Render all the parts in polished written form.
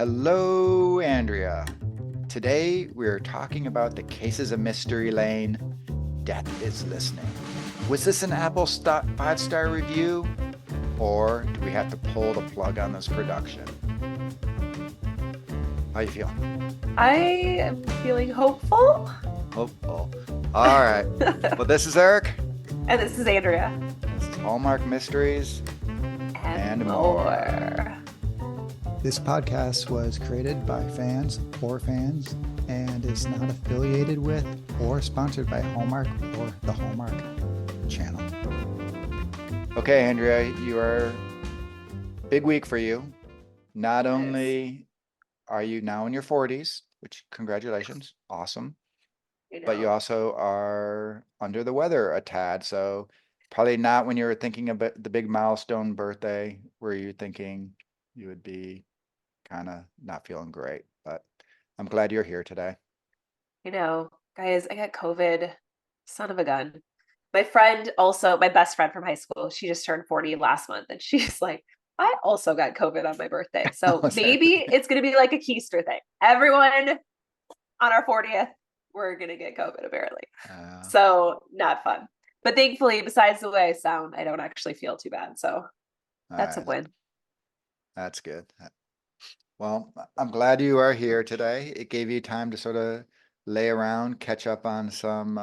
Hello, Andrea. Today we're talking about the cases of Mystery Lane. Death is Listening. Was this an Apple 5-star review, or do we have to pull the plug on this production? How you feeling? I am feeling hopeful. Hopeful. All right. Well, this is Eric. And this is Andrea. This is Hallmark Mysteries And more. This podcast was created by fans for fans and is not affiliated with or sponsored by Hallmark or the Hallmark channel. Okay, Andrea, you are big week for you. Not only are you now in your 40s, which congratulations, awesome. But you also are under the weather a tad, so probably not when you were thinking about the big milestone birthday where you're thinking you would be kind of not feeling great. But I'm glad you're here today. Guys, I got COVID. Son of a gun. My friend also, my best friend from high school, she just turned 40 last month, and she's like, I also got COVID on my birthday. So maybe it's going to be like a keister thing. Everyone on our 40th, we're going to get COVID, apparently. So not fun. But thankfully, besides the way I sound, I don't actually feel too bad. So that's a win. That's good. Well, I'm glad you are here today. It gave you time to sort of lay around, catch up on some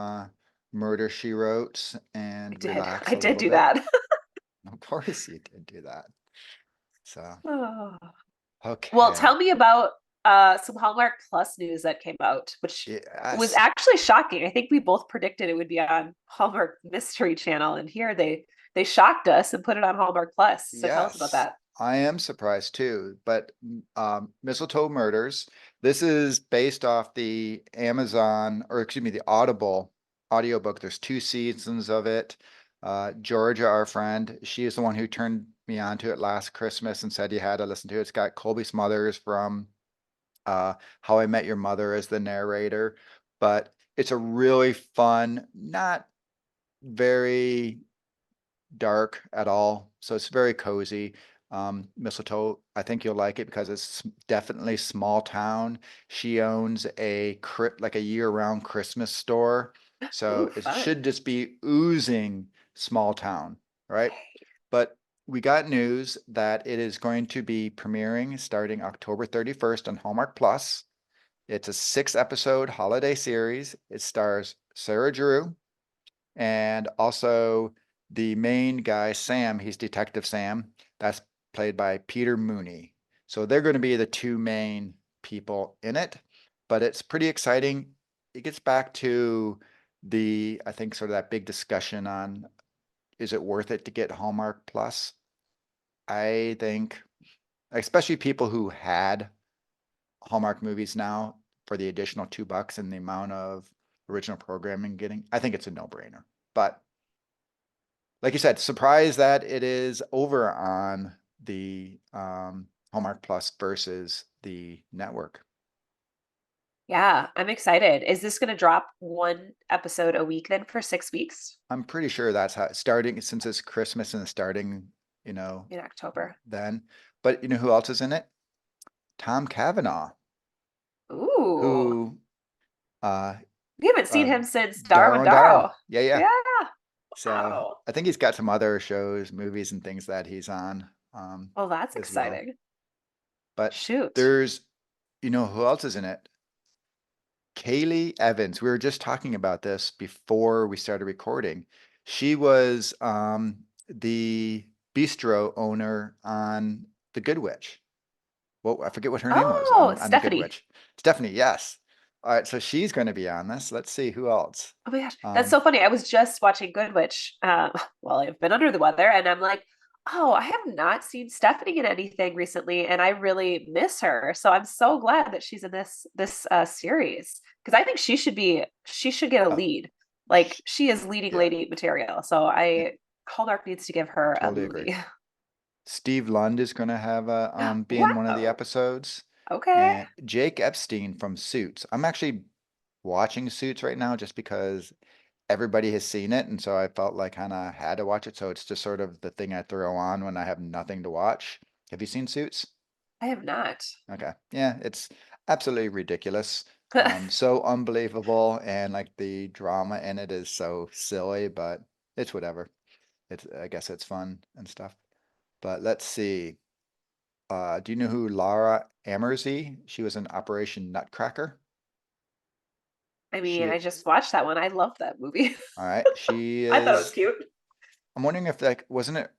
Murder, She Wrote, and relax. I did do that. Of course you did do that. So, okay. Well, tell me about some Hallmark Plus news that came out, which was actually shocking. I think we both predicted it would be on Hallmark Mystery Channel, and here they shocked us and put it on Hallmark Plus. So tell us about that. I am surprised too, but Mistletoe Murders. This is based off the the Audible audiobook. There's 2 seasons of it. Georgia, our friend, she is the one who turned me on to it last Christmas and said you had to listen to it. It's got Colby Smothers from How I Met Your Mother as the narrator, but it's a really fun, not very dark at all. So it's very cozy. Mistletoe, I think you'll like it because it's definitely small town. She owns a year-round Christmas store. So it should just be oozing small town, right? But we got news that it is going to be premiering starting October 31st on Hallmark Plus. It's a 6-episode holiday series. It stars Sarah Drew and also the main guy, Sam. He's Detective Sam. That's played by Peter Mooney. So they're going to be the 2 main people in it, but it's pretty exciting. It gets back to I think sort of that big discussion on, is it worth it to get Hallmark Plus? I think, especially people who had Hallmark movies now, for the additional $2 and the amount of original programming getting, I think it's a no-brainer. But like you said, surprised that it is over on the Hallmark Plus versus the network. Yeah, I'm excited. Is this going to drop 1 episode a week then for 6 weeks? I'm pretty sure that's how it's starting, since it's Christmas and starting, in October. Then. But you know who else is in it? Tom Cavanaugh. Ooh. Who we haven't seen him since Darwin. Yeah. So wow. I think he's got some other shows, movies, and things that he's on. Well, that's exciting. Well. But shoot, there's, who else is in it? Kaylee Evans. We were just talking about this before we started recording. She was the bistro owner on The Good Witch. Well, I forget what her name was on Stephanie. The Good Witch. Stephanie, yes. All right, so she's going to be on this. Let's see who else. Oh my gosh, that's so funny. I was just watching Good Witch. I've been under the weather, and I'm like, I have not seen Stephanie in anything recently, and I really miss her. So I'm so glad that she's in this series, because I think she should get a lead. Like, she is leading lady material. So Hallmark needs to give her a movie. Agree. Steve Lund is going to have be in one of the episodes. Okay. And Jake Epstein from Suits. I'm actually watching Suits right now just because everybody has seen it, and so I felt like kind of had to watch it. So it's just sort of the thing I throw on when I have nothing to watch. Have you seen Suits? I have not. Okay. Yeah, it's absolutely ridiculous. So unbelievable, and like the drama in it is so silly, but it's whatever. I guess it's fun and stuff. But let's see. Do you know who Laura Amersey? She was in Operation Nutcracker. I mean, She, I just watched that one. I love that movie. all right. She I thought it was is. cute. I'm wondering if like wasn't it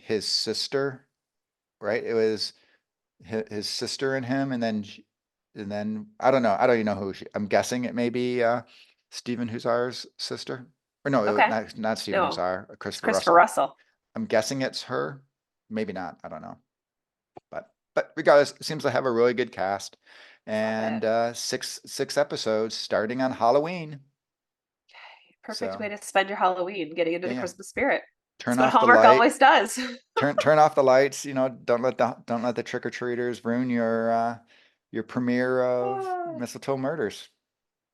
his sister, right? It was his sister and him, and then I don't know. I don't even know who she. I'm guessing it may be Stephen Hussar's sister, or no, Okay. not Stephen No, Hussar, it's Christopher Christopher Russell. Russell. I'm guessing it's her. Maybe not. I don't know. But regardless, it seems to have a really good cast, Love and it. six episodes starting on Halloween. Perfect So way to spend your Halloween, getting into the yeah, Christmas spirit. turn That's what off the Hallmark light. always does. Turn off the lights. Don't let the trick or treaters ruin your premiere of Ah, Mistletoe Murders.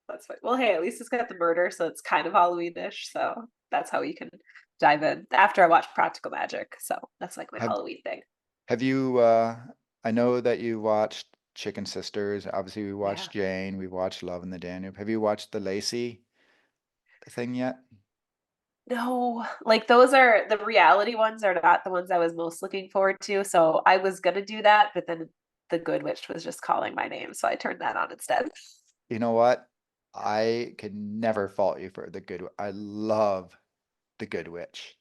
that's fine. Well, hey, at least it's got the murder, so it's kind of Halloween-ish. So that's how you can dive in after I watch Practical Magic. So that's like my Have Halloween thing. have you? I know that you watched Chicken Sisters. Obviously, we Yeah. watched Jane. We watched Love in the Danube. Have you watched the Lacey thing yet? No, like those are the reality ones are not the ones I was most looking forward to. So I was gonna do that, but then the Good Witch was just calling my name, so I turned that on instead. You know what? I can never fault you for the good. I love the Good Witch,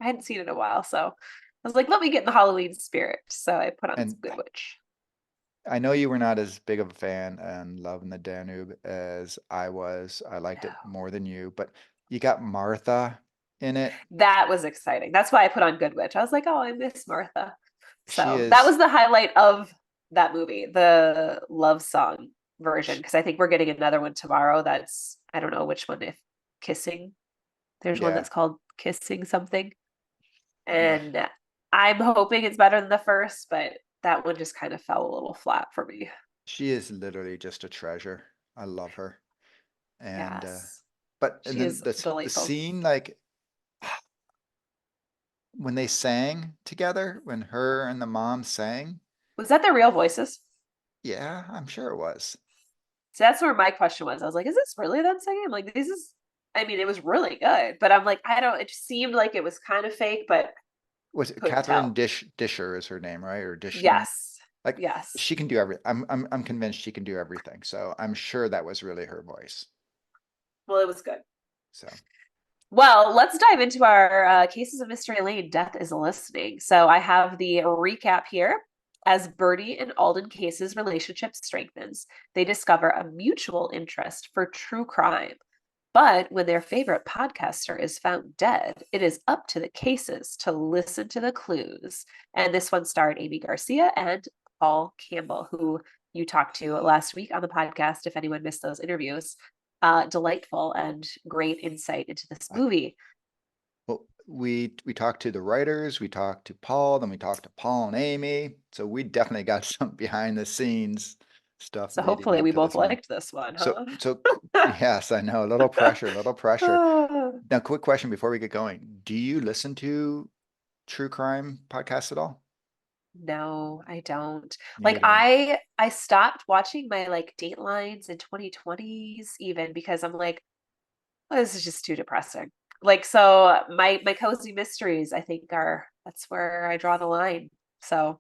I hadn't seen it in a while, so I was like, let me get in the Halloween spirit. So I put on some and Good Witch. I know you were not as big of a fan and Love in the Danube as I was. I liked it No. more than you, but you got Martha in it. That was exciting. That's why I put on Good Witch. I was like, oh, I miss Martha. She So that is, was the highlight of that movie, the love song version. sh Because I think we're getting another one tomorrow. That's I don't know which one. If Kissing, there's one yeah, that's called Kissing something, yeah. and I'm hoping it's better than the first, but that one just kind of fell a little flat for me. She is literally just a treasure. I love her. And Yes, but and she then is the delightful. scene like when they sang together, when her and the mom sang, Was that the real voices? yeah, I'm sure it was. So that's where my question was. I was like, is this really them singing? Like, this is, I mean, it was really good, but I'm like, I don't, it just seemed like it was kind of fake, but Was it couldn't Catherine tell. Disher is her name, right? Or Dishner? Yes. Like Yes. she can do everything. I'm convinced she can do everything. So I'm sure that was really her voice. Well, it was good. So Well, let's dive into our Cases of Mystery Lane, Death is Listening. So I have the recap here. As Birdie and Alden Case's relationship strengthens, they discover a mutual interest for true crime. But when their favorite podcaster is found dead, it is up to the Cases to listen to the clues. And this one starred Aimee Garcia and Paul Campbell, who you talked to last week on the podcast, if anyone missed those interviews. Delightful and great insight into this I, movie. well, we talked to the writers, we talked to Paul, then we talked to Paul and Aimee. So we definitely got some behind the scenes stuff So leading hopefully up we to both this one. liked this one, So huh? so yes, I know. A little pressure, a little pressure. Now, quick question before we get going. Do you listen to true crime podcasts at all? No, I don't. Like Neither do I. I stopped watching my like Datelines in 2020s even because I'm like, oh, this is just too depressing. Like so my cozy mysteries I think are that's where I draw the line. So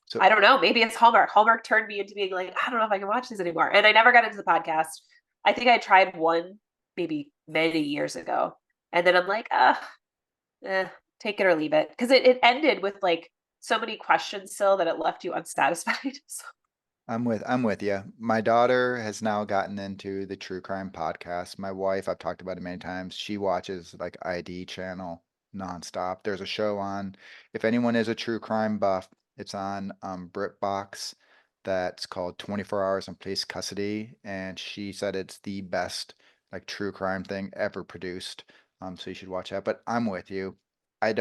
So I don't know. Maybe it's Hallmark. Hallmark turned me into being like, I don't know if I can watch these anymore. And I never got into the podcast. I think I tried one maybe many years ago. And then I'm like, take it or leave it. Because it ended with like so many questions still that it left you unsatisfied. So, I'm with you. My daughter has now gotten into the true crime podcast. My wife, I've talked about it many times. She watches like ID channel nonstop. There's a show on, if anyone is a true crime buff, it's on BritBox that's called 24 Hours in Police Custody, and she said it's the best like true crime thing ever produced. So you should watch that. But I'm with you. I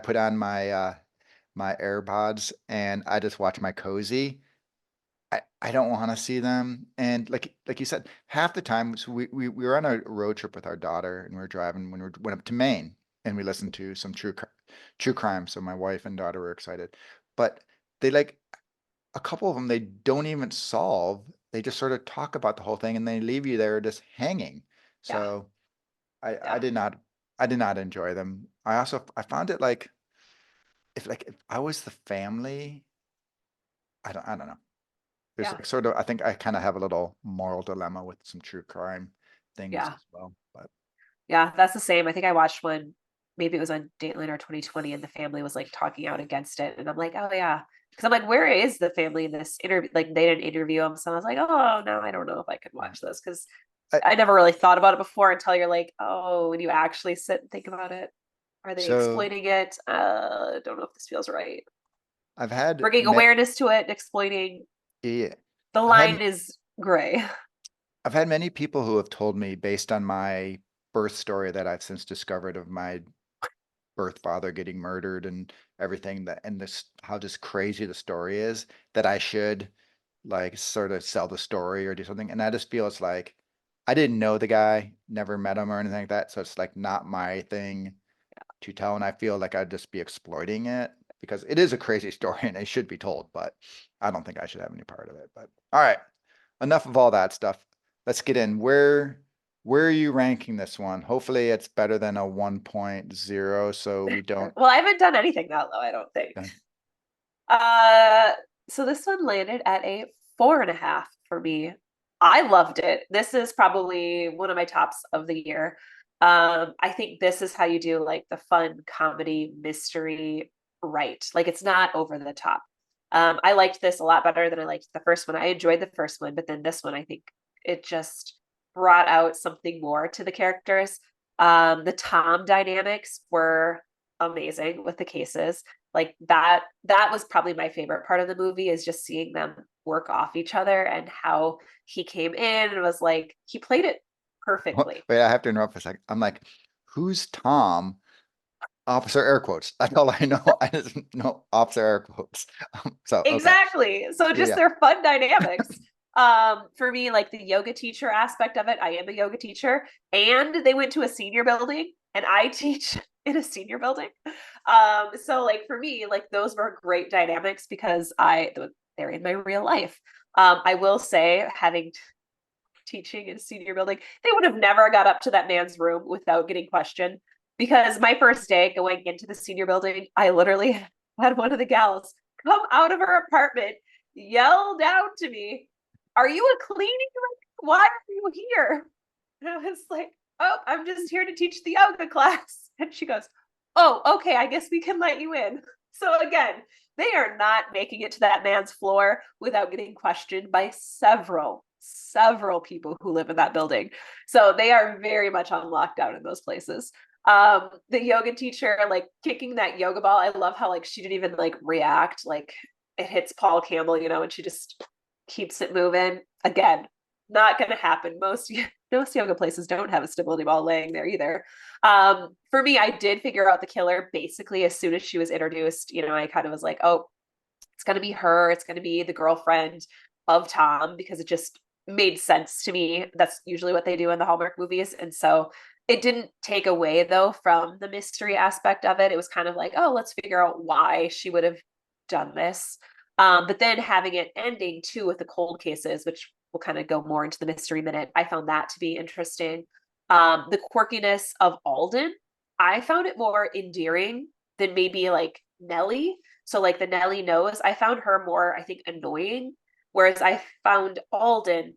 put on my AirPods and I just watch my cozy. I don't want to see them. And like you said, half the time, so we were on a road trip with our daughter and we were driving when we went up to Maine and we listened to some true crime. So my wife and daughter were excited. But they like a couple of them they don't even solve. They just sort of talk about the whole thing and they leave you there just hanging. Yeah. So I Yeah. I did not enjoy them. I found it like if I was the family, I don't know. There's Yeah. like sort of I think I kind of have a little moral dilemma with some true crime things Yeah. as well. But Yeah, that's the same. I think I watched one, maybe it was on Dateline or 2020, and the family was like talking out against it. And I'm like, oh yeah. Because I'm like, where is the family in this interview? Like they didn't interview him. So I was like, oh no, I don't know if I could yeah. watch this because I, I never really thought about it before until you're like, oh, when you actually sit and think about it. Are they so exploiting it? Don't know if this feels right. I've had Bringing awareness to it, exploiting. yeah, The I've had line is gray. I've had many people who have told me based on my birth story that I've since discovered of my birth father getting murdered and everything that and this how just crazy the story is that I should like sort of sell the story or do something. And I just feel it's like I didn't know the guy, never met him or anything like that. So it's like not my thing to tell. And I feel like I'd just be exploiting it because it is a crazy story and it should be told, but I don't think I should have any part of it. But all right, enough of all that stuff. Let's get in. Where are you ranking this one? Hopefully it's better than a 1.0 so we don't Well, I haven't done anything that low, I don't think. Okay. So this one landed at a 4.5 for me. I loved it. This is probably one of my tops of the year. I think this is how you do like the fun comedy mystery right. Like it's not over the top. I liked this a lot better than I liked the first one. I enjoyed the first one, but then this one, I think it just brought out something more to the characters. The Tom dynamics were amazing with the cases. Like that was probably my favorite part of the movie is just seeing them work off each other and how he came in and was like he played it perfectly. Wait, I have to interrupt for a second. I'm like, who's Tom? Officer air quotes. That's all I know. I just know officer air quotes. So okay. Exactly. So Yeah, just yeah. their fun dynamics. For me, like the yoga teacher aspect of it, I am a yoga teacher, and they went to a senior building, and I teach in a senior building. So like for me, like those were great dynamics because they're in my real life. I will say, having teaching in a senior building, they would have never got up to that man's room without getting questioned. Because my first day going into the senior building, I literally had one of the gals come out of her apartment, yell down to me, "Are you a cleaning lady? Why are you here?" And I was like, "Oh, I'm just here to teach the yoga class." And she goes, "Oh, okay, I guess we can let you in." So again, they are not making it to that man's floor without getting questioned by several people who live in that building. So they are very much on lockdown in those places. The yoga teacher like kicking that yoga ball, I love how like she didn't even like react, like it hits Paul Campbell, and she just keeps it moving. Again, not gonna happen. Most yoga places don't have a stability ball laying there either. For me, I did figure out the killer basically as soon as she was introduced. I kind of was like, oh, it's gonna be her, it's gonna be the girlfriend of Tom, because it just made sense to me. That's usually what they do in the Hallmark movies. And so it didn't take away though from the mystery aspect of it. It was kind of like, oh, let's figure out why she would have done this. But then having it ending too with the cold cases, which will kind of go more into the mystery minute, I found that to be interesting. The quirkiness of Alden, I found it more endearing than maybe like Nellie. So like the Nellie nose, I found her more, I think, annoying. Whereas I found Alden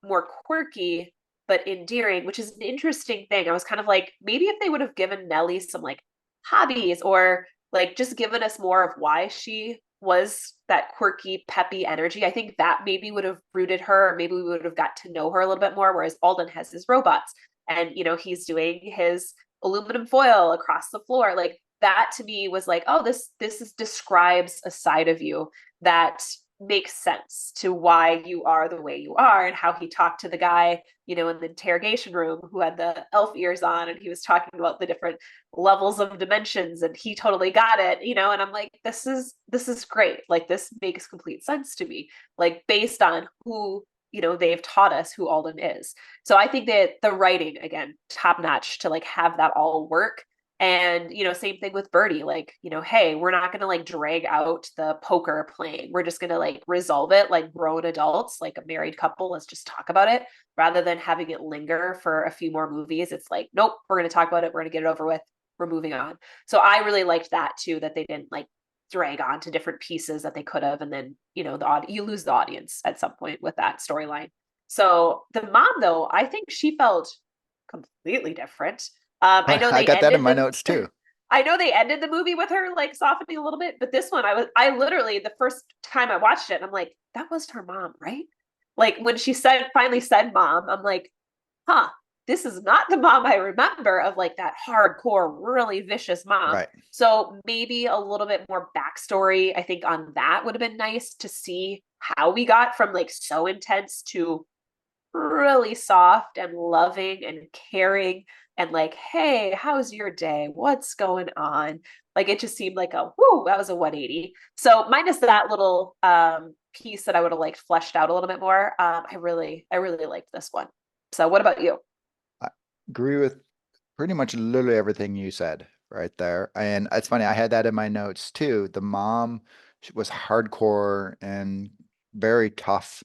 more quirky but endearing, which is an interesting thing. I was kind of like, maybe if they would have given Nellie some like hobbies or like just given us more of why she was that quirky, peppy energy, I think that maybe would have rooted her, or maybe we would have got to know her a little bit more. Whereas Alden has his robots and, he's doing his aluminum foil across the floor. Like that to me was like, oh, this describes a side of you that makes sense to why you are the way you are, and how he talked to the guy, in the interrogation room who had the elf ears on, and he was talking about the different levels of dimensions, and he totally got it, and I'm like, this is great. Like this makes complete sense to me, like based on who they've taught us who Alden is. So I think that the writing, again, top notch to like have that all work. And, same thing with Birdie, like, hey, we're not going to like drag out the poker playing. We're just going to like resolve it like grown adults, like a married couple. Let's just talk about it rather than having it linger for a few more movies. It's like, nope, we're going to talk about it. We're going to get it over with. We're moving on. So I really liked that too, that they didn't like drag on to different pieces that they could have. And then, you lose the audience at some point with that storyline. So the mom, though, I think she felt completely different. I know I they got that in ended my notes too. I know they ended the movie with her like softening a little bit, but this one I literally the first time I watched it, I'm like, that was her mom, right? Like when she finally said mom, I'm like, huh, this is not the mom I remember of like that hardcore, really vicious mom. Right. So maybe a little bit more backstory, I think, on that would have been nice to see how we got from like so intense to really soft and loving and caring and like, hey, how's your day? What's going on? Like it just seemed like a whoo, that was a 180. So minus that little piece that I would have liked fleshed out a little bit more. I really liked this one. So what about you? I agree with pretty much literally everything you said right there. And it's funny, I had that in my notes too. The mom was hardcore and very tough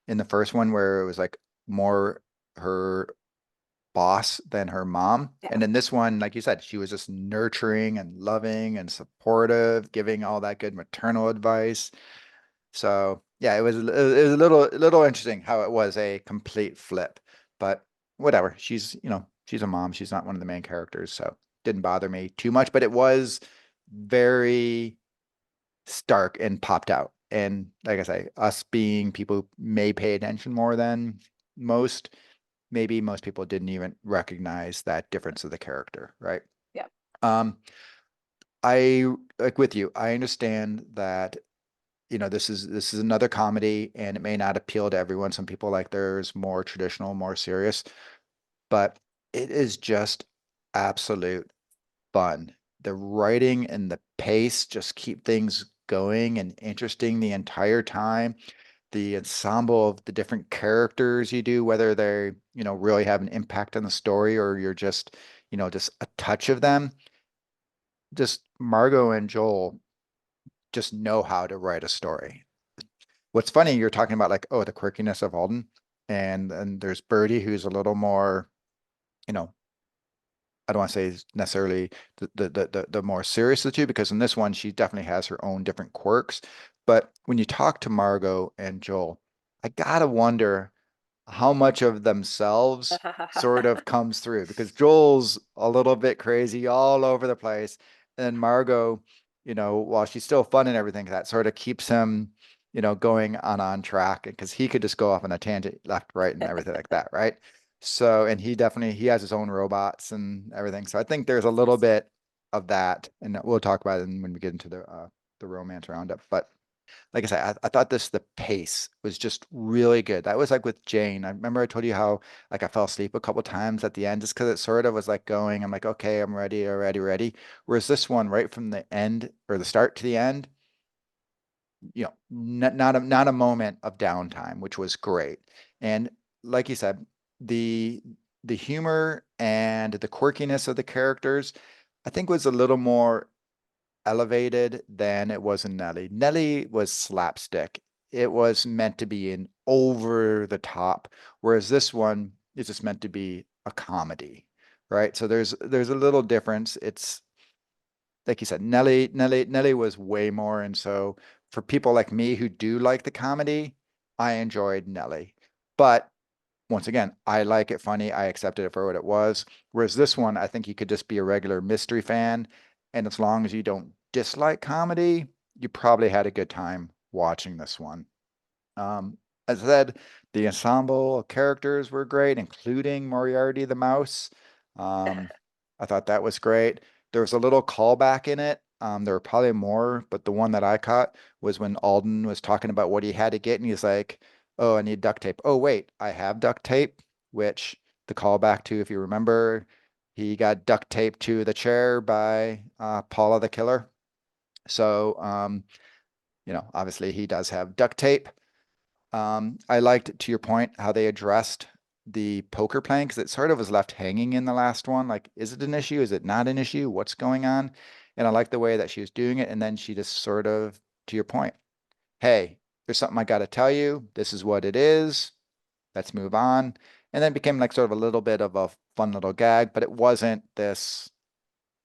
in the first one, where it was like more her boss than her mom. Yeah. And in this one, like you said, she was just nurturing and loving and supportive, giving all that good maternal advice. So yeah, it was a little interesting how it was a complete flip, but whatever. She's a mom. She's not one of the main characters, so didn't bother me too much, but it was very stark and popped out. And like I say, us being people who may pay attention more than most, maybe most people didn't even recognize that difference of the character, right? Yeah. I like with you. I understand that this is another comedy and it may not appeal to everyone. Some people like theirs more traditional, more serious, but it is just absolute fun. The writing and the pace just keep things going and interesting the entire time. The ensemble of the different characters you do, whether they, really have an impact on the story or you're just a touch of them. Just Margot and Joel just know how to write a story. What's funny, you're talking about like, oh, the quirkiness of Alden, and there's Birdie, who's a little more, I don't want to say necessarily the more serious of the two, because in this one she definitely has her own different quirks. But when you talk to Margot and Joel, I gotta wonder how much of themselves sort of comes through, because Joel's a little bit crazy all over the place, and Margot, while she's still fun and everything, that sort of keeps him, going on track, because he could just go off on a tangent left, right, and everything like that, right? So, and he has his own robots and everything. So I think there's a little bit of that, and we'll talk about it when we get into the romance roundup. But like I said, I thought the pace was just really good. That was like with Jane. I remember I told you how like I fell asleep a couple times at the end just because it sort of was like going. I'm like, okay, I'm ready, ready. Whereas this one, right from the end or the start to the end, not a moment of downtime, which was great. And like you said, the the humor and the quirkiness of the characters, I think was a little more elevated than it was in Nellie. Nellie was slapstick. It was meant to be an over the top, whereas this one is just meant to be a comedy, right? So there's a little difference. It's like you said, Nellie was way more, and so for people like me who do like the comedy, I enjoyed Nellie. But once again, I like it funny. I accepted it for what it was. Whereas this one, I think you could just be a regular mystery fan. And as long as you don't dislike comedy, you probably had a good time watching this one. As I said, the ensemble of characters were great, including Moriarty the mouse. I thought that was great. There was a little callback in it. There were probably more, but the one that I caught was when Alden was talking about what he had to get, and he's like, oh, I need duct tape. Oh, wait, I have duct tape, which the callback to, if you remember, he got duct taped to the chair by Paula the killer. So, obviously he does have duct tape. I liked, to your point, how they addressed the poker playing, because it sort of was left hanging in the last one. Like, is it an issue? Is it not an issue? What's going on? And I like the way that she was doing it. And then she just sort of, to your point, hey, there's something I got to tell you. This is what it is. Let's move on. And then it became like sort of a little bit of a fun little gag, but it wasn't this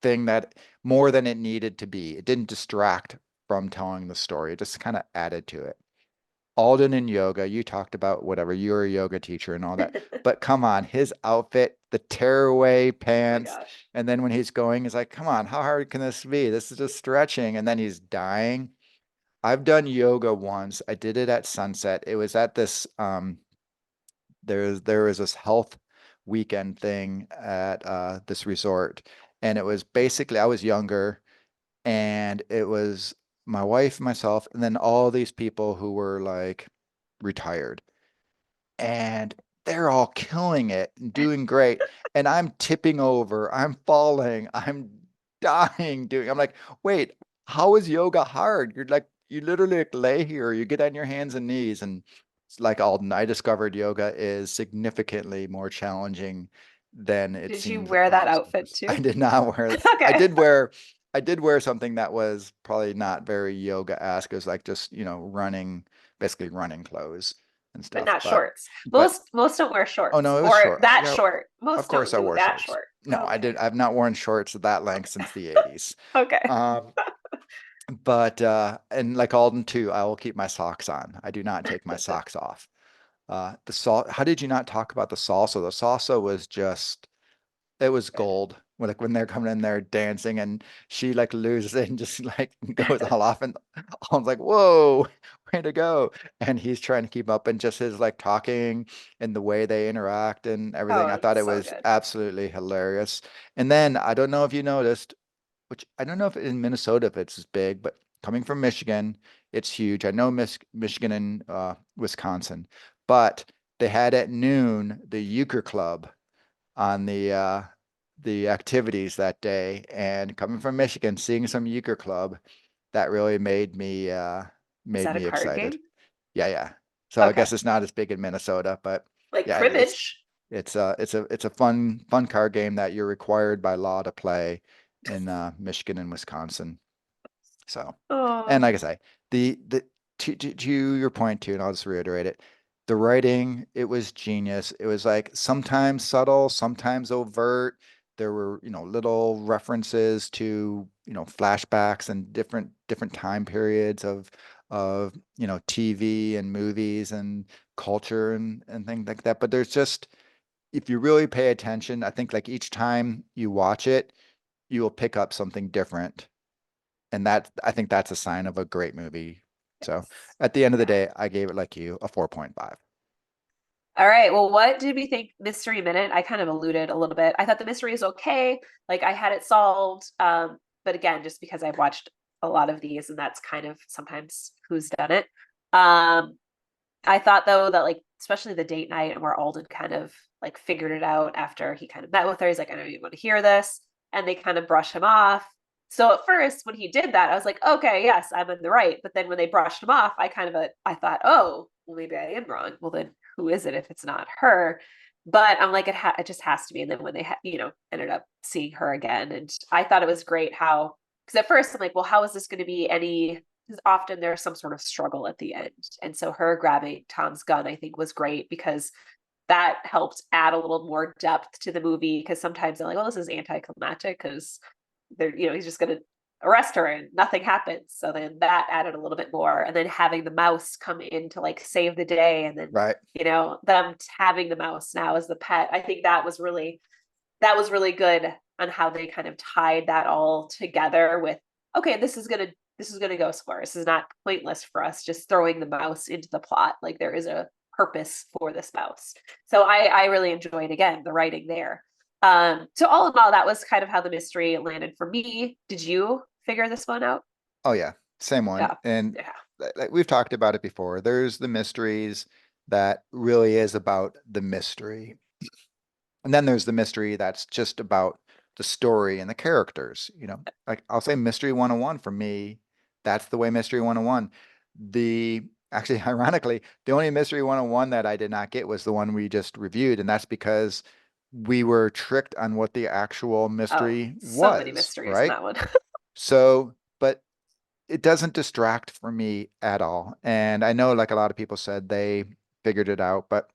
thing that more than it needed to be. It didn't distract from telling the story. It just kind of added to it. Alden in yoga, you talked about whatever, you're a yoga teacher and all that. But come on, his outfit, the tearaway Oh my pants, gosh. and then when he's going, he's like, come on, how hard can this be? This is just stretching. And then he's dying. I've done yoga once. I did it at Sunset. It was at this there was this health weekend thing at this resort. And it was basically, I was younger, and it was my wife, myself, and then all these people who were like retired. And they're all killing it and doing great. And I'm tipping over, I'm falling, I'm dying doing. I'm like, wait, how is yoga hard? You're like, you literally like lay here, you get on your hands and knees. And it's like Alden, I discovered yoga is significantly more challenging than it Did you seems wear on that the outfit surface. I too? did not wear I Okay. did wear something that was probably not very yoga-esque. It was like just, running, basically running clothes and But stuff. not shorts. But Most don't wear oh shorts no, it was or short. that Yeah, short. of Most course don't I do wore that shorts. short. No, I Okay. did. I've not worn shorts that length since the 80s. Okay. Um, but and like Alden too, I will keep my socks on. I do not take my socks off. How did you not talk about the salsa? The salsa was just, it was gold. When they're coming in there dancing and she like loses it and just like goes all off, and I was like, whoa, way to go. And he's trying to keep up, and just his like talking and the way they interact and everything. I Oh, thought it so was good. absolutely hilarious. And then I don't know if you noticed, which I don't know if in Minnesota if it's as big, but coming from Michigan, it's huge. I know Michigan and Wisconsin, but they had at noon the Euchre Club on the activities that day. And coming from Michigan, seeing some euchre club, that really Is made that a me card excited. game? Yeah, yeah. So I Okay. guess it's not as big in Minnesota, but Like yeah, cribbage? it's a fun card game that you're required by law to play in Michigan and Wisconsin. So, and Oh, like I say, the to your point too, and I'll just reiterate it. The writing, it was genius. It was like sometimes subtle, sometimes overt. There were, little references to, flashbacks and different time periods of, TV and movies and culture and things like that. But there's just, if you really pay attention, I think like each time you watch it, you will pick up something different, and I think that's a sign of a great movie. So yes. at the end of the Yeah. day, I gave it like you a 4.5. All right. Well, what did we think Mystery Minute? I kind of alluded a little bit. I thought the mystery is okay. Like I had it solved. But again, just because I've watched a lot of these and that's kind of sometimes who's done it. Um, I thought though that like especially the date night and where Alden kind of like figured it out after he kind of met with her. He's like, I don't even want to hear this. And they kind of brush him off. So at first when he did that, I was like, okay, yes, I'm in the right. But then when they brushed him off, I thought, oh, well, maybe I am wrong. Well, then who is it if it's not her? But I'm like, it just has to be. And then when they, ended up seeing her again, and I thought it was great how, because at first I'm like, well, how is this going to be any, because often there's some sort of struggle at the end. And so her grabbing Tom's gun, I think was great because that helped add a little more depth to the movie. Because sometimes I'm like, well, this is anticlimactic because they're, he's just going to arrest her and nothing happens. So then that added a little bit more. And then having the mouse come in to like save the day, and then, Right. them having the mouse now as the pet. I think that was really good on how they kind of tied that all together with, okay, this is gonna go somewhere. This is not pointless for us just throwing the mouse into the plot. Like there is a purpose for this mouse. So I really enjoyed again the writing there. So all in all, that was kind of how the mystery landed for me. Did you figure this one out? Oh yeah, same one. Yeah. And Yeah. like we've talked about it before. There's the mysteries that really is about the mystery. And then there's the mystery that's just about the story and the characters, like I'll say Mystery 101 for me, that's the way Mystery 101. actually, ironically, the only Mystery 101 that I did not get was the one we just reviewed, and that's because we were tricked on what the actual Oh, mystery so many was, mysteries in right? that one. So, but it doesn't distract from me at all. And I know, like a lot of people said, they figured it out, but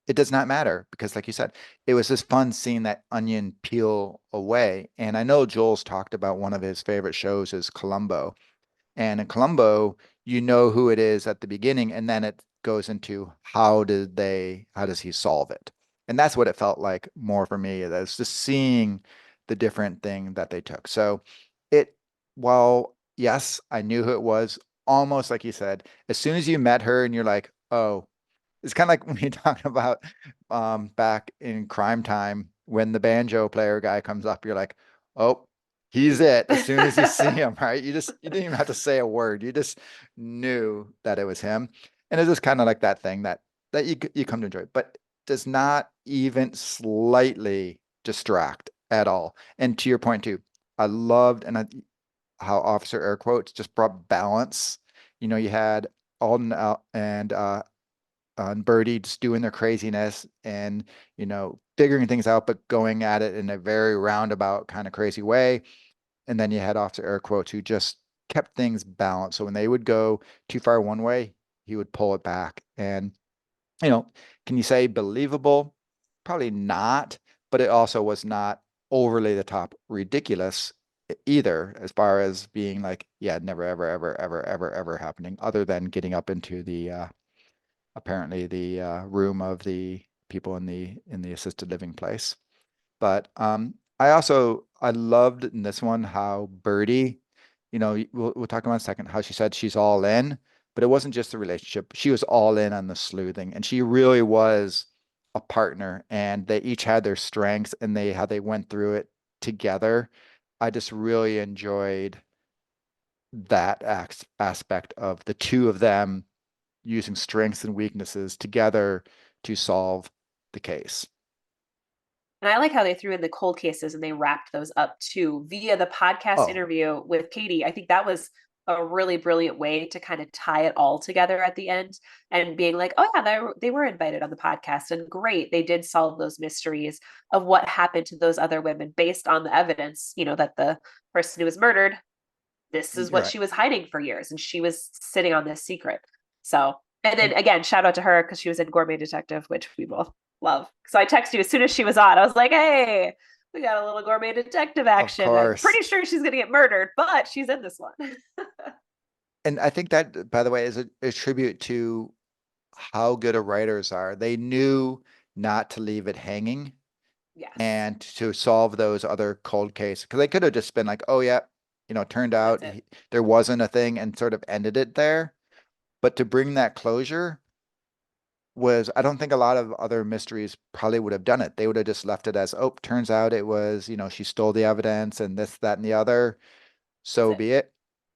it does not matter because, like you said, it was just fun seeing that onion peel away. And I know Joel's talked about one of his favorite shows is Columbo. And in Columbo, you know who it is at the beginning, and then it goes into how does he solve it? And that's what it felt like more for me. That's just seeing the different thing that they took. So it, while yes, I knew who it was, almost like you said, as soon as you met her and you're like, oh, it's kind of like when you talk about back in Crime Time when the banjo player guy comes up, you're like, oh, he's it. As soon as you see him, right? You didn't even have to say a word. You just knew that it was him. And it's just kind of like that thing that you come to enjoy, but does not even slightly distract at all. And to your point too, I loved how Officer Air Quotes just brought balance. You know, you had Alden and Birdie just doing their craziness and, you know, figuring things out, but going at it in a very roundabout kind of crazy way. And then you had Officer Air Quotes who just kept things balanced. So when they would go too far one way, he would pull it back. And, you know, can you say believable? Probably not, but it also was not overly the top ridiculous either, as far as being like, yeah, never, ever, ever, ever, ever, ever happening, other than getting up into the apparently the room of the people in the assisted living place. But I loved in this one how Birdie, you know, we'll talk about in a second how she said she's all in, but it wasn't just the relationship. She was all in on the sleuthing, and she really was a partner, and they each had their strengths and they how they went through it together. I just really enjoyed that aspect of the two of them using strengths and weaknesses together to solve the case. And I like how they threw in the cold cases and they wrapped those up too via the podcast Oh, interview with Katie. I think that was a really brilliant way to kind of tie it all together at the end and being like, oh yeah, they were invited on the podcast and great. They did solve those mysteries of what happened to those other women based on the evidence, you know, that the person who was murdered, this is you're what right. she was hiding for years and she was sitting on this secret. So, and then again, shout out to her because she was in Gourmet Detective, which we both love. So I texted you as soon as she was on. I was like, hey, we got a little Gourmet Detective Of action. I'm course. pretty sure she's going to get murdered, but she's in this one. And I think that, by the way, is a tribute to how good of writers are. They knew not to leave it hanging Yes, and to solve those other cold cases. Because they could have just been like, oh, yeah, you know, it turned out that's it. there wasn't a thing and sort of ended it there. But to bring that closure was, I don't think a lot of other mysteries probably would have done it. They would have just left it as, oh, turns out it was, you know, she stole the evidence and this, that, and the other. That's So it. be it.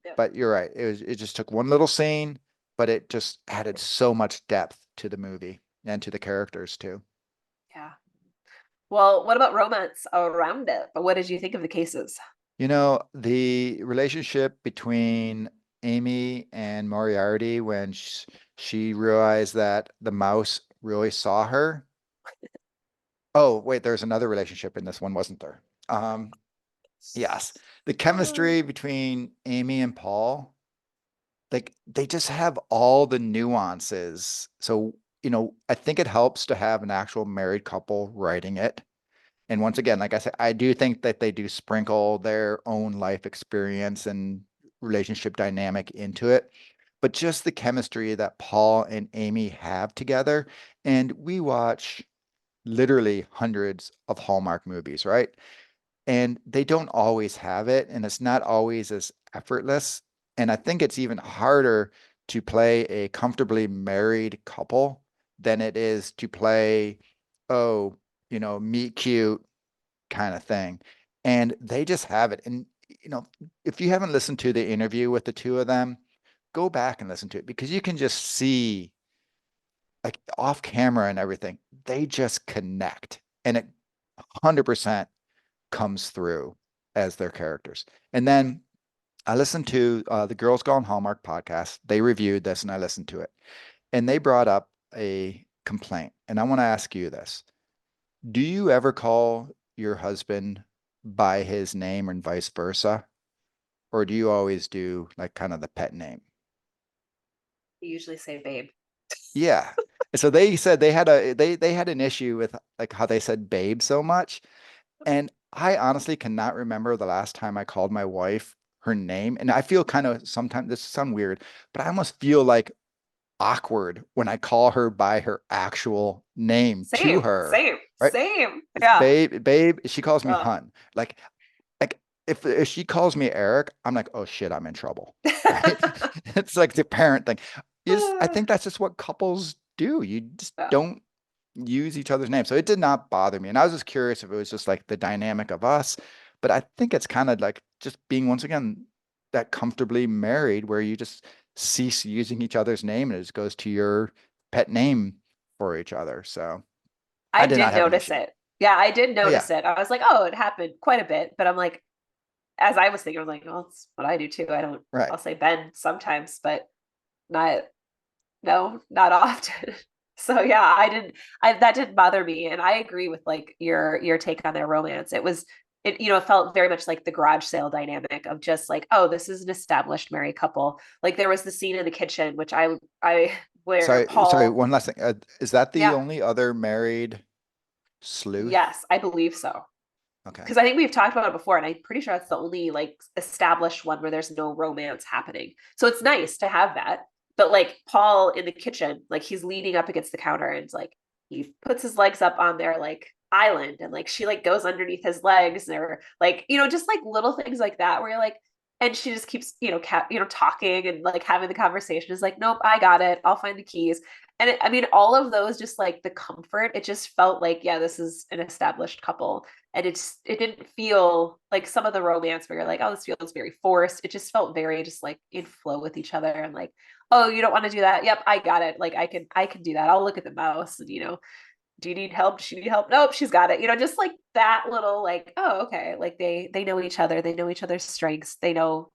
Yep. But you're right. It just took one little scene, but it just added so much depth to the movie and to the characters too. Yeah. Well, what about romance around it? But what did you think of the cases? You know, the relationship between Aimee and Moriarty when she realized that the mouse really saw her. Oh, wait, there's another relationship in this one, wasn't there? Yes. The chemistry between Aimee and Paul, like they just have all the nuances. So, you know, I think it helps to have an actual married couple writing it. And once again, like I said, I do think that they do sprinkle their own life experience and relationship dynamic into it. But just the chemistry that Paul and Aimee have together, and we watch literally hundreds of Hallmark movies, right? And they don't always have it, and it's not always as effortless. And I think it's even harder to play a comfortably married couple than it is to play, oh, you know, meet cute kind of thing. And they just have it. And, you know, if you haven't listened to the interview with the two of them, go back and listen to it because you can just see, like off camera and everything, they just connect. And it 100% comes through as their characters. And then I listened to the Girls Gone Hallmark podcast. They reviewed this and I listened to it. And they brought up a complaint. And I want to ask you this. Do you ever call your husband by his name and vice versa? Or do you always do like kind of the pet name? You usually say babe. Yeah. And so they said they had an issue with like how they said babe so much. And I honestly cannot remember the last time I called my wife her name. And I feel kind of sometimes this sounds weird, but I almost feel like awkward when I call her by her actual name to Same, her. same, Right? same. It's Yeah. babe. She calls me Ugh. hun. Like if she calls me Eric, I'm like, oh shit, I'm in trouble. Right? It's like the parent thing. I think that's just what couples do. You just Yeah. don't use each other's names. So it did not bother me. And I was just curious if it was just like the dynamic of us. But I think it's kind of like just being once again that comfortably married where you just cease using each other's name and it just goes to your pet name for each other. So I I did not did have an notice issue. it. Yeah, I did Oh yeah. notice it. I was like, oh, it happened quite a bit. But I'm like, as I was thinking, I was like, well, it's what I do too. Right. I'll say Ben sometimes, but not, no, not often. So yeah, that didn't bother me. And I agree with like your take on their romance. It felt very much like the garage sale dynamic of just like, oh, this is an established married couple. Like there was the scene in the kitchen, which where Sorry, Paul, one last thing. Is that the yeah, only other married sleuth? yes, I believe so. Okay. Because I think we've talked about it before, and I'm pretty sure that's the only like established one where there's no romance happening. So it's nice to have that. But like Paul in the kitchen, like he's leaning up against the counter and it's like he puts his legs up on their like island and like she like goes underneath his legs or like, just like little things like that where you're like, and she just keeps, talking and like having the conversation is like, nope, I got it. I'll find the keys. And I mean, all of those, just like the comfort, it just felt like, yeah, this is an established couple. And it didn't feel like some of the romance where you're like, oh, this feels very forced. It just felt very just like in flow with each other and like, oh, you don't want to do that. Yep, I got it. Like I can do that. I'll look at the mouse and do you need help? Does she need help? Nope, she's got it. Just like that little like, oh, okay. Like they know each other. They know each other's strengths. They know,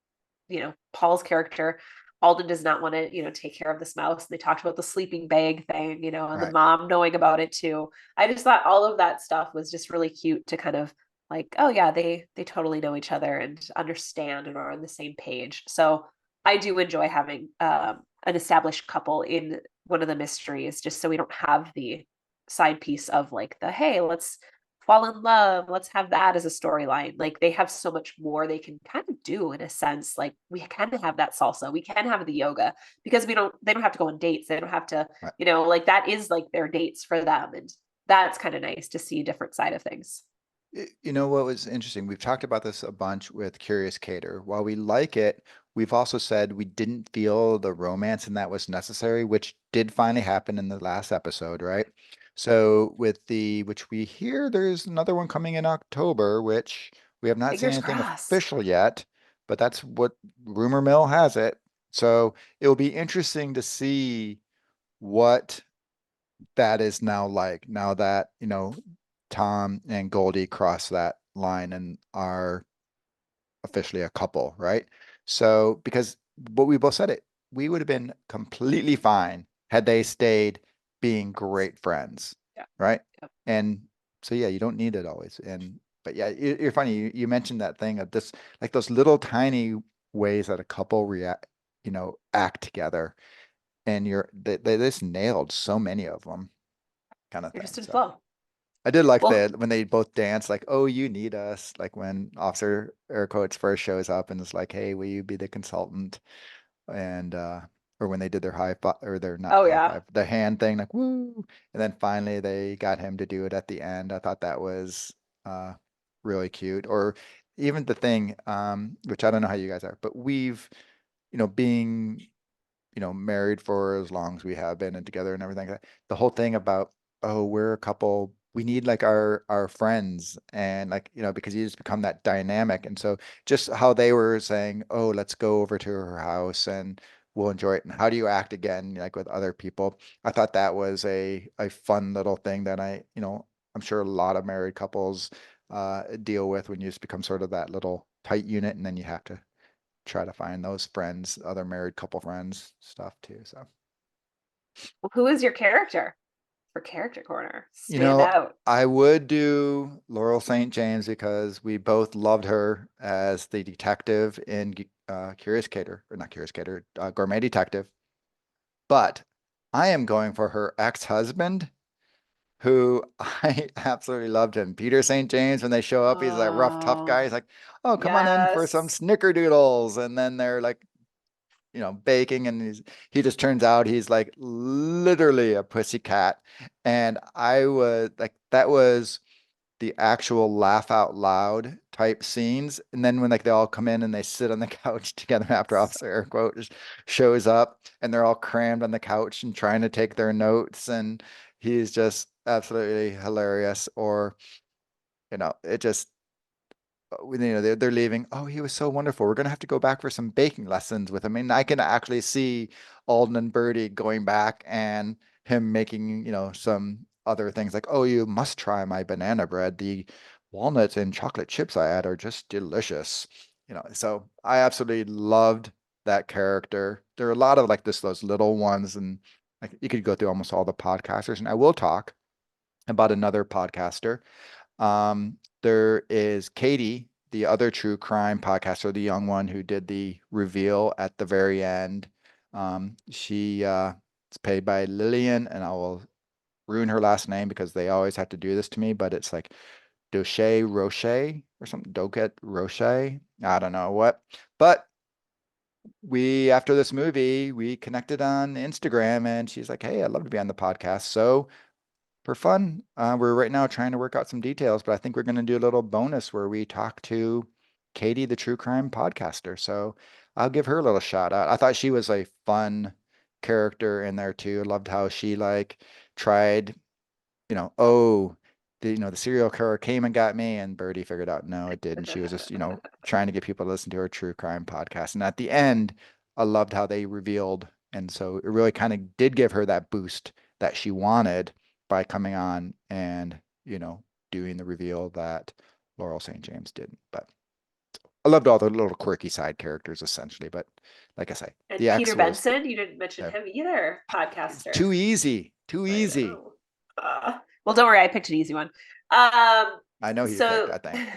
Paul's character. Alden does not want to, take care of this mouse. They talked about the sleeping bag thing, and the Right. mom knowing about it too. I just thought all of that stuff was just really cute to kind of like, oh yeah, they totally know each other and understand and are on the same page. So I do enjoy having an established couple in one of the mysteries, just so we don't have the side piece of like the hey, let's fall in love, let's have that as a storyline. Like they have so much more they can kind of do in a sense. Like we kind of have that salsa, we can have the yoga because they don't have to go on dates, they don't have to, Right. like that is like their dates for them, and that's kind of nice to see a different side of things. You know what was interesting? We've talked about this a bunch with Curious Cater. While we like it, we've also said we didn't feel the romance and that was necessary, which did finally happen in the last episode, right? So with which we hear there's another one coming in October, which we have not seen Fingers anything crossed. official yet, but that's what rumor mill has it. So it will be interesting to see what that is now like now that, Tom and Goldie cross that line and are officially a couple, right? So, because what we both said it, we would have been completely fine had they stayed being great friends, Yeah. right? Yeah. And so, yeah, you don't need it always. But yeah, you're funny. You mentioned that thing of this, like those little tiny ways that a couple react, act together, and they just nailed so many of them, kind of You're thing. just in So. flow. I did like Well, that when they both dance, like, oh, you need us. Like when Officer Air Quotes first shows up and is like, hey, will you be the consultant? And or when they did their high five or their not oh high yeah. five, the hand thing, like woo. And then finally they got him to do it at the end. I thought that was really cute. Or even the thing, which I don't know how you guys are, but we've, being married for as long as we have been and together and everything. The whole thing about, oh, we're a couple, we need like our friends and like, because you just become that dynamic. And so just how they were saying, oh, let's go over to her house and we'll enjoy it. And how do you act again, like with other people? I thought that was a fun little thing that I'm sure a lot of married couples deal with when you just become sort of that little tight unit and then you have to try to find those friends, other married couple friends stuff too. So, Who is your character for Character Corner? you Stand know, out. I would do Laurel St. James because we both loved her as the detective in Curious Cater, or not Curious Cater, Gourmet Detective. But I am going for her ex-husband, who I absolutely loved him. Peter St. James, when they show up, he's that rough, tough guy. He's Oh, like, oh, come on in for some yes. snickerdoodles. And then they're like, baking, and he just turns out he's like literally a pussycat. And I was like, that was the actual laugh out loud type scenes. And then when like they all come in and they sit on the couch together after So- Officer Air Quote just shows up, and they're all crammed on the couch and trying to take their notes, and he's just absolutely hilarious. Or, it just they're leaving. Oh, he was so wonderful. We're gonna have to go back for some baking lessons with him. And I can actually see Alden and Birdie going back and him making, some other things like, oh, you must try my banana bread. The walnuts and chocolate chips I add are just delicious. So I absolutely loved that character. There are a lot of like those little ones, and like you could go through almost all the podcasters, and I will talk about another podcaster. There is Katie, the other true crime podcaster, the young one who did the reveal at the very end. She is paid by Lillian, and I will ruin her last name because they always have to do this to me, but it's like Doche Roche or something, Doket Roche. I don't know what. But after this movie, we connected on Instagram, and she's like, hey, I'd love to be on the podcast. So for fun, we're right now trying to work out some details, but I think we're going to do a little bonus where we talk to Katie, the true crime podcaster. So I'll give her a little shout out. I thought she was a fun character in there too. I loved how she like tried, oh, the serial killer came and got me, and Birdie figured out no, it didn't. She was just, trying to get people to listen to her true crime podcast. And at the end, I loved how they revealed, and so it really kind of did give her that boost that she wanted by coming on and, doing the reveal that Laurel St. James didn't. But I loved all the little quirky side characters essentially. But like I say, And the Peter X was Benson, you didn't mention him either, podcaster. too easy. Too I easy. know. Well, don't worry, I picked an easy one. I know who you So picked, I think.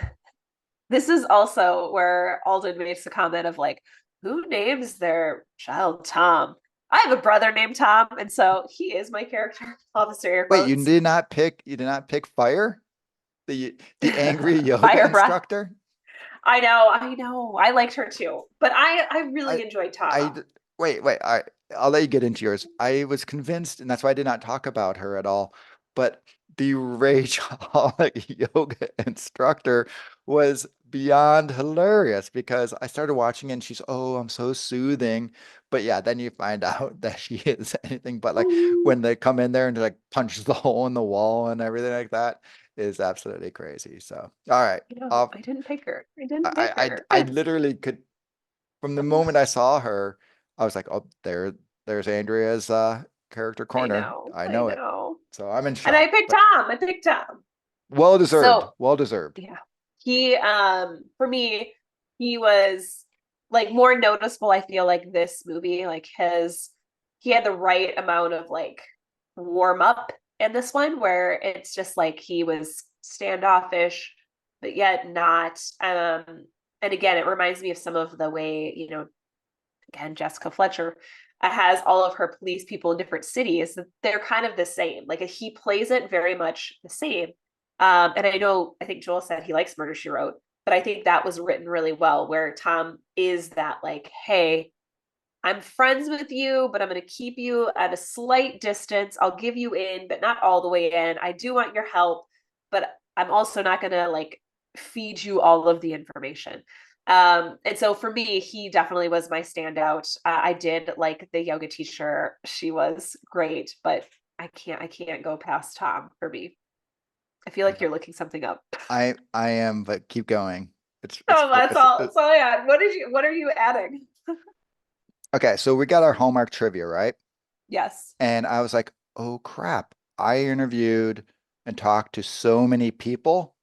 this is also where Alden makes a comment of like, who names their child Tom? I have a brother named Tom, and so he is my character, Officer Air Wait, you quotes. did not pick Fire? The angry yoga Fire breath. instructor? I know. I liked her too, but I really enjoyed Tom. Wait, I'll let you get into yours. I was convinced, and that's why I did not talk about her at all. But the rageaholic yoga instructor was beyond hilarious because I started watching it and she's, oh, I'm so soothing. But yeah, then you find out that she is anything but like when they come in there and like punches the hole in the wall and everything like that is absolutely crazy. So, all right. I didn't pick her. I literally could, from the moment I saw her, I was like, oh, there's Andrea's character corner. I know it. So I'm in shock. And I picked Tom. Well deserved. So, well deserved. Yeah. He for me, he was like more noticeable, I feel like this movie. Like he had the right amount of like warm up in this one where it's just like he was standoffish, but yet not. And again, it reminds me of some of the way, again, Jessica Fletcher has all of her police people in different cities. They're kind of the same. Like he plays it very much the same. And I think Joel said he likes Murder, She Wrote, but I think that was written really well, where Tom is that like, hey, I'm friends with you, but I'm going to keep you at a slight distance. I'll give you in, but not all the way in. I do want your help, but I'm also not going to like feed you all of the information. And so for me, he definitely was my standout. I did like the yoga teacher. She was great, but I can't go past Tom for me. I feel like you're looking something up. I am, but keep going. That's all. So yeah, what are you adding? Okay, so we got our Hallmark trivia, right? Yes. And I was like, oh crap. I interviewed and talked to so many people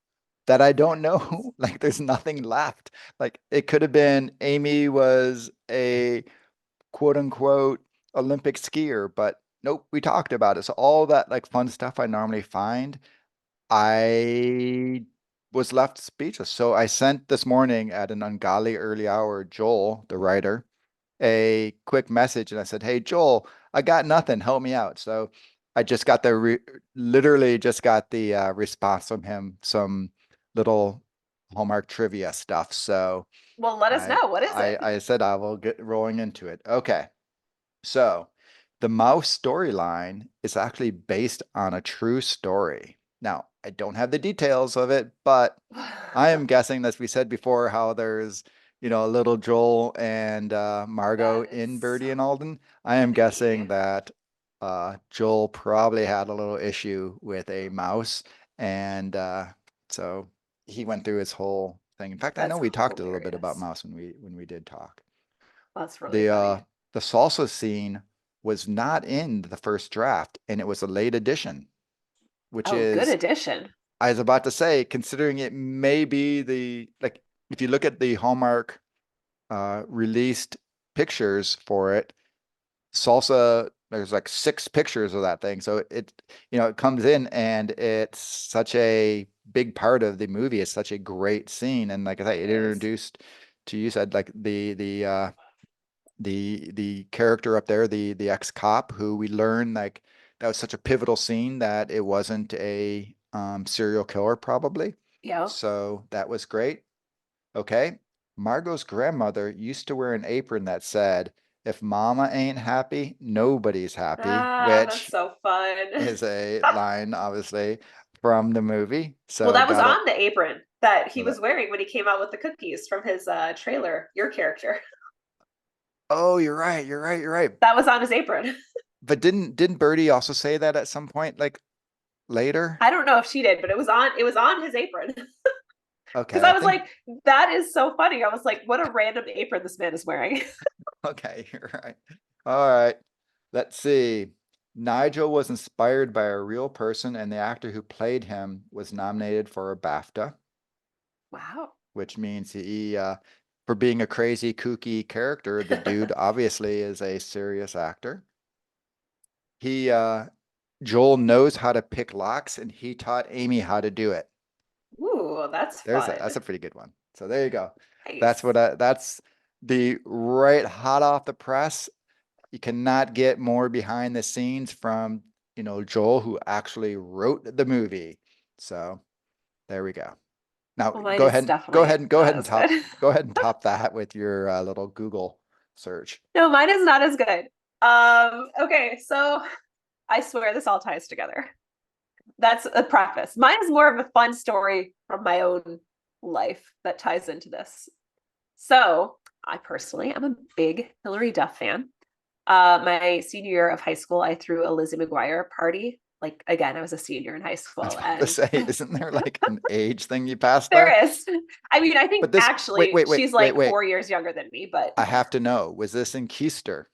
that I don't know. Like there's nothing left. Like it could have been Aimee was a quote unquote Olympic skier, but nope, we talked about it. So all that like fun stuff I normally find, I was left speechless. So I sent this morning at an ungodly early hour, Joel, the writer, a quick message and I said, "Hey Joel, I got nothing. Help me out." So I just got the literally just got the response from him, some little Hallmark trivia stuff. So Well, let us know. What is it? I said I will get rolling into it. Okay. So the mouse storyline is actually based on a true story. Now, I don't have the details of it, but I am guessing, as we said before, how there's, little Joel and Margot That in is Birdie and so Alden. I am guessing funny. that Joel probably had a little issue with a mouse, and so he went through his whole thing. In fact, I know That's we talked a little bit about hilarious. mouse when we did talk. That's really The funny. the salsa scene was not in the first draft, and it was a late addition, which Oh, good is, addition. I was about to say, considering it may be like if you look at the Hallmark released pictures for it, salsa, there's like 6 pictures of that thing. So it comes in and it's such a big part of the movie. It's such a great scene. And like I say, it It is. introduced to you said like the character up there, the ex-cop who we learn like that was such a pivotal scene that it wasn't a serial killer probably. Yeah. So that was great. Okay. Margot's grandmother used to wear an apron that said, "If mama ain't happy, nobody's happy," Ah, that's which so fun. is a line obviously from the movie. Well, So that was got it. on the apron that he So was wearing when he came out with the cookies from his trailer, your character. oh, you're right. You're right. You're right. That was on his apron. But didn't Birdie also say that at some point, like later? I don't know if she did, but it was on his apron. Because Okay, I I was think like, that is so funny. I was like, what a random apron this man is wearing. okay, you're right. All right. Let's see. Nigel was inspired by a real person, and the actor who played him was nominated for a BAFTA, Wow. which means for being a crazy, kooky character, the dude obviously is a serious actor. He, Joel knows how to pick locks, and he taught Aimee how to do it. Ooh, that's fun. That's a pretty good one. So there you go. Nice. That's the right hot off the press. You cannot get more behind the scenes from, Joel, who actually wrote the movie. So there we go. Now Well, mine is go definitely ahead not and as good. top that with your little Google search. No, mine is not as good. Okay, so I swear this all ties together. That's a preface. Mine is more of a fun story from my own life that ties into this. So I personally am a big Hillary Duff fan. My senior year of high school, I threw a Lizzie McGuire party. Like again, I was a senior in high I school, was about to and say, isn't there like an age thing you passed there? there is. I mean, I think But this, actually she's like wait. 4 years younger than me, but I have to know, was this in Keister?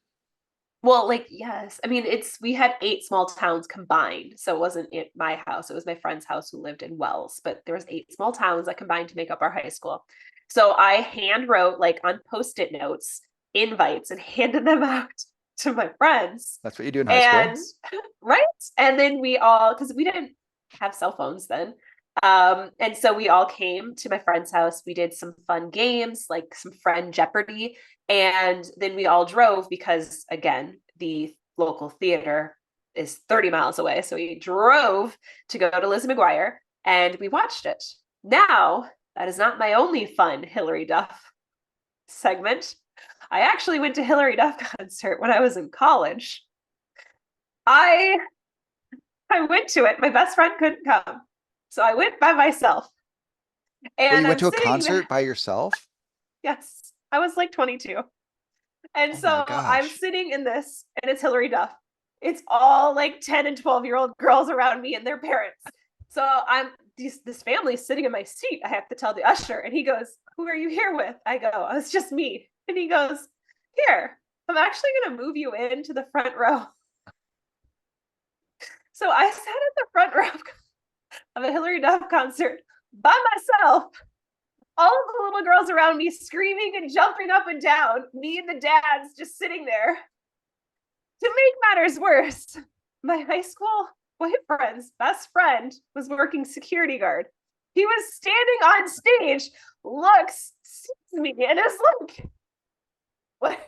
well, like yes. I mean, we had 8 small towns combined, so it wasn't at my house. It was my friend's house who lived in Wells, but there was 8 small towns that combined to make up our high school. So I hand wrote like on Post-it notes invites and handed them out to my friends. That's what you do in high And school? right. And then we all, because we didn't have cell phones then. And so we all came to my friend's house. We did some fun games, like some friend Jeopardy. And then we all drove because, again, the local theater is 30 miles away. So we drove to go to Lizzie McGuire and we watched it. Now, that is not my only fun Hillary Duff segment. I actually went to Hillary Duff concert when I was in college. I went to it. My best friend couldn't come. So I went by myself. Wait, And you went I'm to a sitting there. concert by yourself? Yes. I was like 22. And Oh so my I'm gosh. sitting in this, and it's Hillary Duff. It's all like 10 and 12-year-old girls around me and their parents. So I'm this family's sitting in my seat. I have to tell the usher, and he goes, "Who are you here with?" I go, "Oh, it's just me." And he goes, "Here, I'm actually going to move you into the front row." So I sat at the front row of a Hillary Duff concert by myself. All of the little girls around me screaming and jumping up and down. Me and the dads just sitting there. To make matters worse, my high school boyfriend's best friend was working security guard. He was standing on stage, looks, sees me, and is like, what are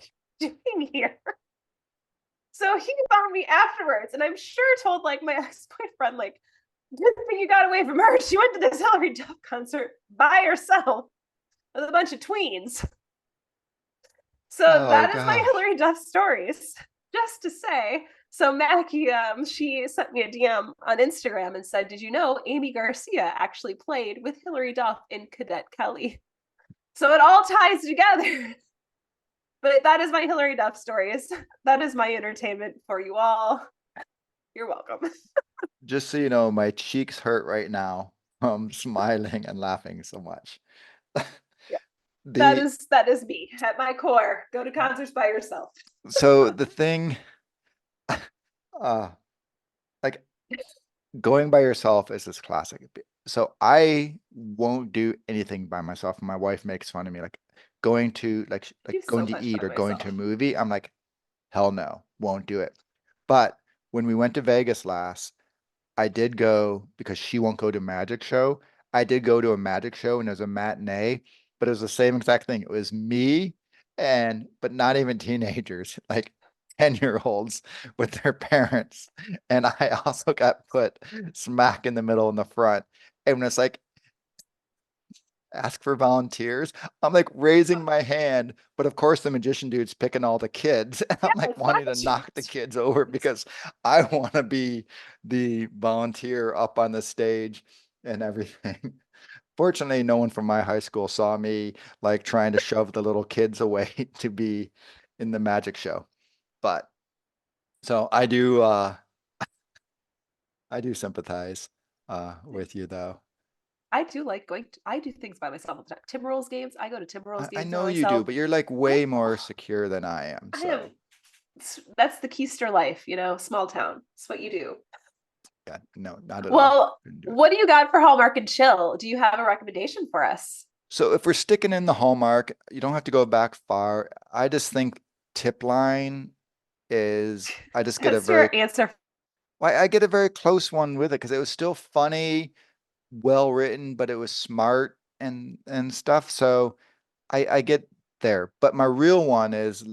you doing here? So he found me afterwards, and I'm sure told like my ex-boyfriend, like, good thing you got away from her. She went to this Hillary Duff concert by herself with a bunch of tweens. So that is my Hillary Duff stories. Just to say, so Mackie, she sent me a DM on Instagram and said, did you know Aimee Garcia actually played with Hillary Duff in Cadet Kelly? So it all ties together. But that is my Hillary Duff stories. That is my entertainment for you all. You're welcome. Just so you know, my cheeks hurt right now from smiling and laughing so much. Yeah. That is me at my core. Go to concerts by yourself. So the thing, like going by yourself is this classic. So I won't do anything by myself. My wife makes fun of me, like going to going to eat or going to a movie. I'm like, hell no, won't do it. But when we went to Vegas last, I did go because she won't go to a magic show. I did go to a magic show and it was a matinee, but it was the same exact thing. It was me but not even teenagers, like 10-year-olds with their parents. And I also got put smack in the middle in the front. And when it's like, ask for volunteers, I'm like raising my hand, but of course the magician dude's picking all the kids. And I'm like wanting to knock the kids over because I want to be the volunteer up on the stage and everything. Fortunately, no one from my high school saw me like trying to shove the little kids away to be in the magic show. But so I do sympathize with you though. I do like I do things by myself all the time. Timberwolves games. I go to Timberwolves games. I know you do, but you're like way more secure than I am. So that's the Keister life, small town. It's what you do. Yeah, no, not at all. Well, what do you got for Hallmark and Chill? Do you have a recommendation for us? So if we're sticking in the Hallmark, you don't have to go back far. I just think tip line is, I just get your answer. I get a very close one with it because it was still funny, well written, but it was smart and stuff. So I get there. But my real one is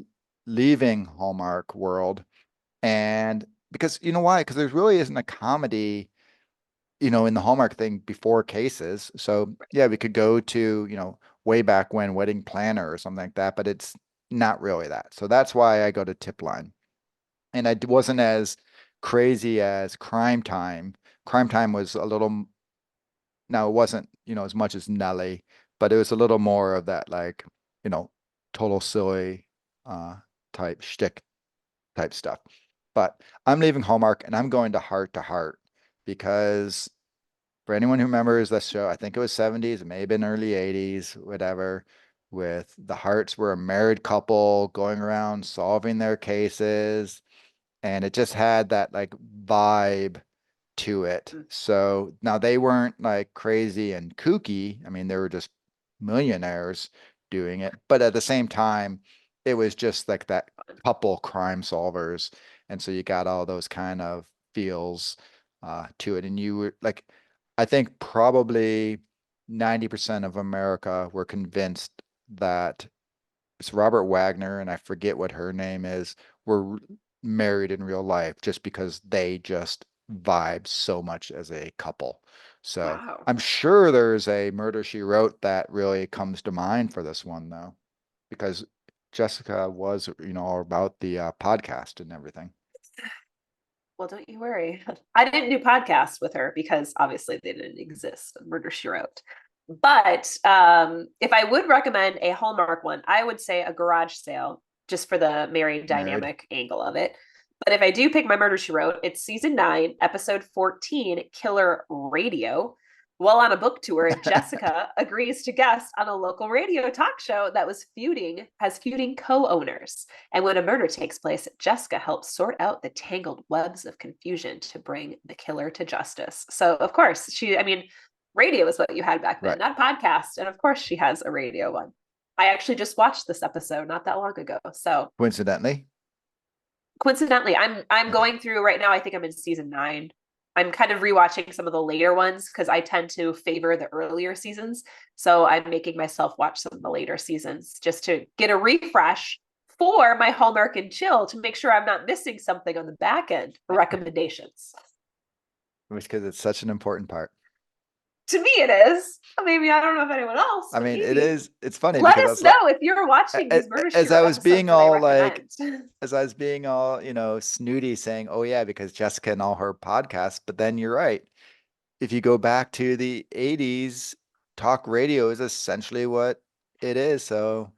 leaving Hallmark world. And because you know why? Because there really isn't a comedy, in the Hallmark thing before Cases. So yeah, we could go to, way back when Wedding Planner or something like that, but it's not really that. So that's why I go to Tip Line. And I wasn't as crazy as Crime Time. Crime Time was a little, now it wasn't, as much as Nelly, but it was a little more of that, like, total silly type shtick type stuff. But I'm leaving Hallmark and I'm going to Heart because for anyone who remembers this show, I think it was 70s, it may have been early 80s, whatever, with the Harts were a married couple going around solving their cases. And it just had that like vibe to it. So now they weren't like crazy and kooky. I mean, they were just millionaires doing it. But at the same time, it was just like that couple crime solvers. And so you got all those kind of feels to it. And you were like, I think probably 90% of America were convinced that it's Robert Wagner, and I forget what her name is, were married in real life just because they just vibe so much as a couple. So wow. I'm sure there's a Murder, She Wrote that really comes to mind for this one though, because Jessica was, all about the podcast and everything. Well, don't you worry. I didn't do podcasts with her because obviously they didn't exist. Murder, She Wrote. But if I would recommend a Hallmark one, I would say A Garage Sale, just for the married dynamic angle of it. But if I do pick my Murder, She Wrote, it's season 9, episode 14, Killer Radio. While on a book tour, Jessica agrees to guest on a local radio talk show that has feuding co-owners. And when a murder takes place, Jessica helps sort out the tangled webs of confusion to bring the killer to justice. So, of course, radio is what you had back then, Right. not a podcast. And of course she has a radio one. I actually just watched this episode not that long ago. So Coincidentally. coincidentally, I'm Okay. going through right now, I think I'm in season 9. I'm kind of rewatching some of the later ones because I tend to favor the earlier seasons. So I'm making myself watch some of the later seasons just to get a refresh for my Hallmark and Chill to make sure I'm not missing something on the back end for recommendations. Because it's such an important part. To me, it is. Maybe I don't know if anyone else. I but mean, it maybe. is. It's funny Let because I us was like, know if you're watching these Murder She as I Wrote was being episodes that I all like, recommend. as I was being all, snooty saying, oh yeah, because Jessica and all her podcasts, but then you're right. If you go back to the 80s, talk radio is essentially what it is. So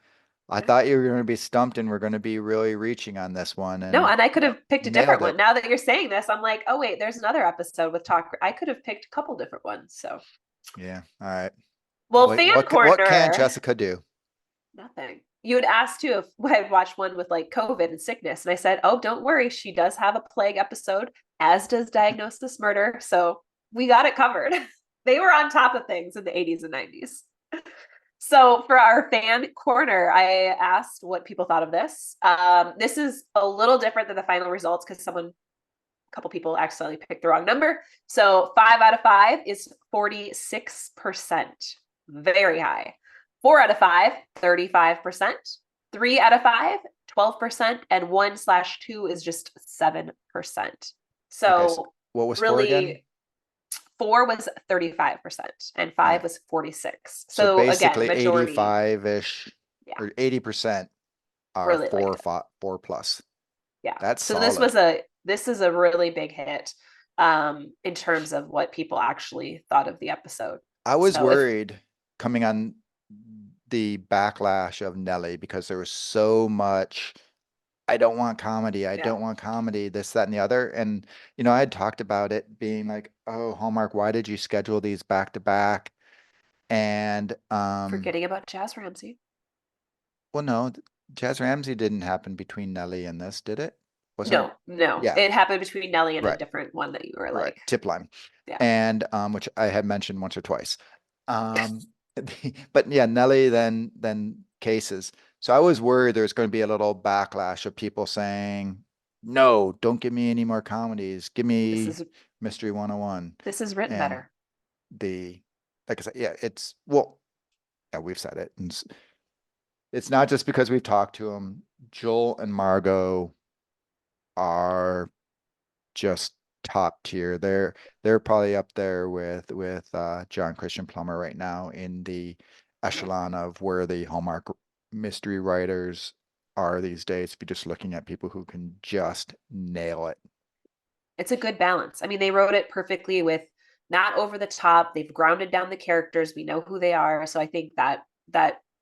I thought you were going to be stumped and we're going to be really reaching on this one. No, and I could have picked a nailed different it. one. Now that you're saying this, I'm like, oh wait, there's another episode with talk. I could have picked a couple different ones. So Yeah. All right. well, What- fan what, corner. what can Jessica do? Nothing. You had asked too if I'd watched one with like COVID and sickness, and I said, oh, don't worry, she does have a plague episode, as does Diagnosis Murder. So we got it covered. They were on top of things in the 80s and 90s. So for our fan corner, I asked what people thought of this. This is a little different than the final results because a couple people accidentally picked the wrong number. So 5 out of 5 is 46%, very high. 4 out of 5, 35%. 3 out of 5, 12%, and 1/2 is just 7%. So what was really, 4 again? 4 was 35% and 5 was 46. So So basically again, majority 85-ish Yeah. or 80% are Really four, liked it. 4 plus. Yeah. That's so solid. this is a really big hit in terms of what people actually thought of the episode. I was So worried coming on the backlash of Nelly because there was so much, I don't want comedy, I Yeah. don't want comedy, this, that, and the other. And, I had talked about it being like, oh, Hallmark, why did you schedule these back to back? And forgetting about Jazz Ramsey. well, no, Jazz Ramsey didn't happen between Nelly and this, did it? No. Yeah. It happened between Nelly and a Right. different one that you were Right, like. Tip Line. Yeah. And which I had mentioned once or twice. But yeah, Nelly then Cases. So I was worried there's going to be a little backlash of people saying, no, don't give me any more comedies. Give me Mystery 101. This is written And better. Like I said, yeah, yeah, we've said it. And it's not just because we've talked to them. Joel and Margot are just top tier. They're probably up there with John Christian Plummer right now in the echelon of where the Hallmark mystery writers are these days. If you're just looking at people who can just nail it. It's a good balance. I mean, they wrote it perfectly with not over the top. They've grounded down the characters. We know who they are. So I think that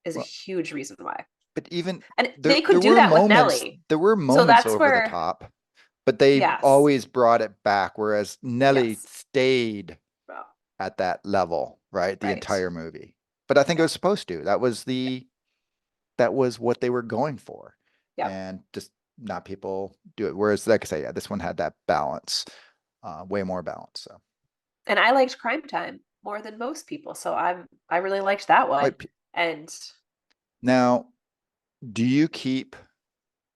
is a huge reason why. But even they could do that with Nelly. There were moments over the top, but they always brought it back. Whereas Nelly stayed at that level, right? The entire movie. But I think it was supposed to. That was what they were going for. Yeah. And just not people do it. Whereas, like I say, yeah, this one had that balance, way more balance. So. And I liked Crime Time more than most people. So I really liked that one. And now, do you keep